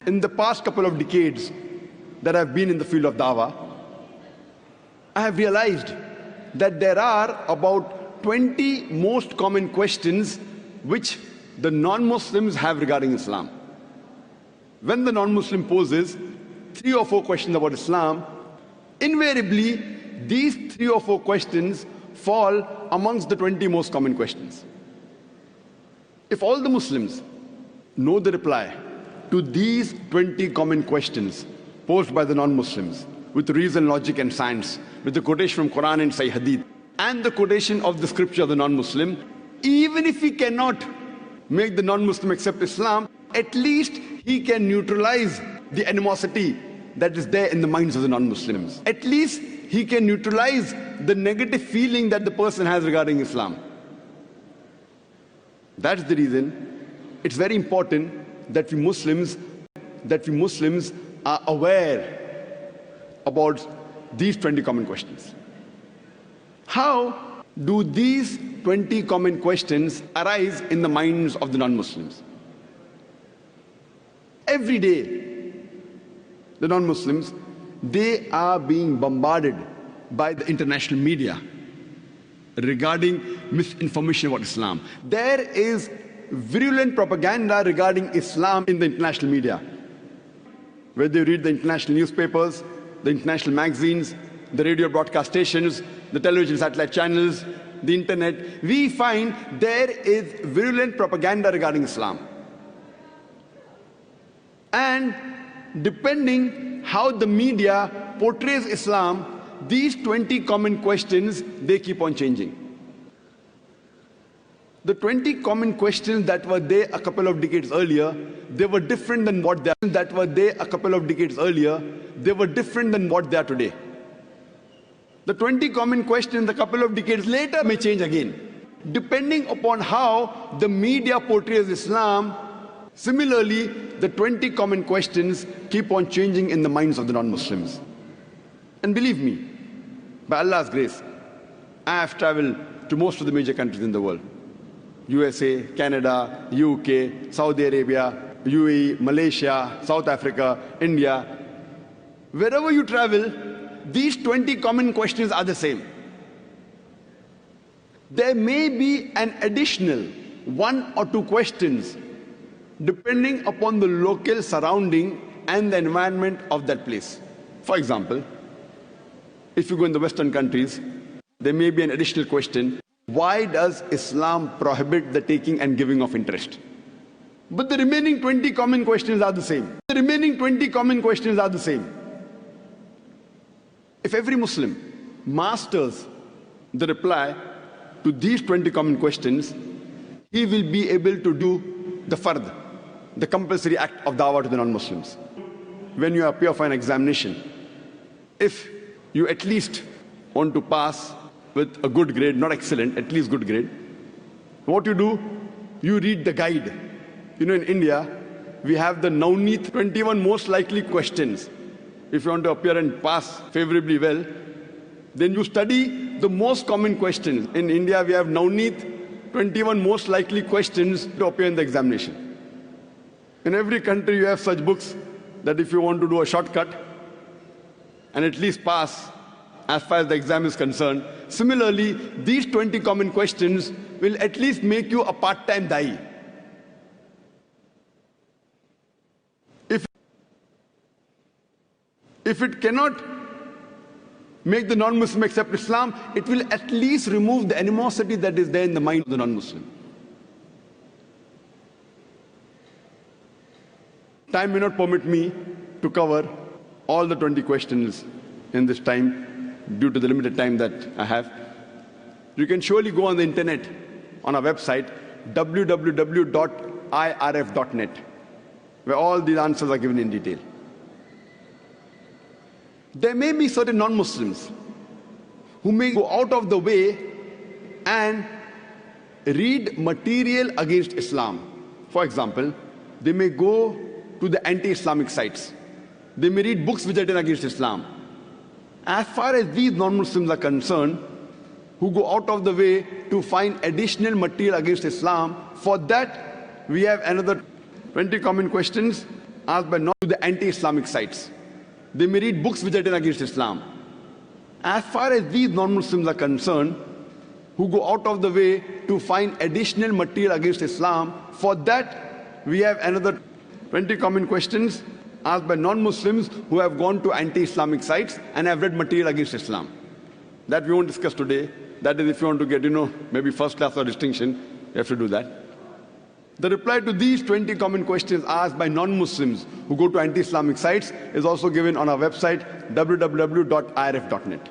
In the past couple of decades that I've been in the field of dawah, I have realized that there are about 20 most common questions which the non-Muslims have regarding Islam. When the non-Muslim poses 3 or 4 questions about Islam, invariably these 3 or 4 questions fall amongst the 20 most common questions. If all the Muslims know the reply to these 20 common questions posed by the non-Muslims with reason, logic and science, with the quotation from Quran and Sahih Hadith and the quotation of the scripture of the non-Muslim, even if he cannot make the non-Muslim accept Islam, at least he can neutralize the animosity that is there in the minds of the non-Muslims. At least he can neutralize the negative feeling that the person has regarding Islam. That's the reason it's very important that we Muslims are aware about these 20 common questions. How do these 20 common questions arise in the minds of the non-Muslims? Every day, the non-Muslims, they are being bombarded by the international media regarding misinformation about Islam. There is virulent propaganda regarding Islam in the international media. Whether you read the international newspapers, the international magazines, the radio broadcast stations, the television satellite channels, the internet, we find there is virulent propaganda regarding Islam. And depending how the media portrays Islam, these 20 common questions, they keep on changing. The 20 common questions that were there a couple of decades earlier, they were different than what they are. That were there a couple of decades earlier, they were different than what they are today. The 20 common questions a couple of decades later may change again, depending upon how the media portrays Islam. Similarly, the 20 common questions keep on changing in the minds of the non-Muslims. And believe me, by Allah's grace, I have traveled to most of the major countries in the world. USA, Canada, UK, Saudi Arabia, UAE, Malaysia, South Africa, India. Wherever you travel, these 20 common questions are the same. There may be an additional 1 or 2 questions depending upon the local surrounding and the environment of that place. For example, if you go in the Western countries, there may be an additional question: why does Islam prohibit the taking and giving of interest? But the remaining 20 common questions are the same. The remaining 20 common questions are the same. If every Muslim masters the reply to these 20 common questions, he will be able to do the fard, the compulsory act of dawah to the non-Muslims. When you appear for an examination, if you at least want to pass with a good grade, not excellent, at least good grade, what you do, you read the guide. You know, in India, we have the Navneet 21 most likely questions. If you want to appear and pass favorably well, then you study the most common questions. In India, we have Navneet 21 most likely questions to appear in the examination. In every country, you have such books that if you want to do a shortcut and at least pass as far as the exam is concerned, similarly, these 20 common questions will at least make you a part-time da'i. If it cannot make the non-Muslim accept Islam, it will at least remove the animosity that is there in the mind of the non-Muslim. Time may not permit me to cover all the 20 questions in this time due to the limited time that I have. You can surely go on the internet on our website www.irf.net, where all these answers are given in detail. There may be certain non-Muslims who may go out of the way and read material against Islam. For example, they may go to the anti-Islamic sites. They may read books which are written against Islam. As far as these non-Muslims are concerned, who go out of the way to find additional material against Islam, for that we have another 20 common questions asked by not to the anti-Islamic sites. They may read books which are written against Islam. As far as these non-Muslims are concerned, who go out of the way to find additional material against Islam, for that we have another 20 common questions asked by non-Muslims who have gone to anti-Islamic sites and have read material against Islam. That we won't discuss today. That is, if you want to get, maybe first class or distinction, you have to do that. The reply to these 20 common questions asked by non-Muslims who go to anti-Islamic sites is also given on our website, www.irf.net.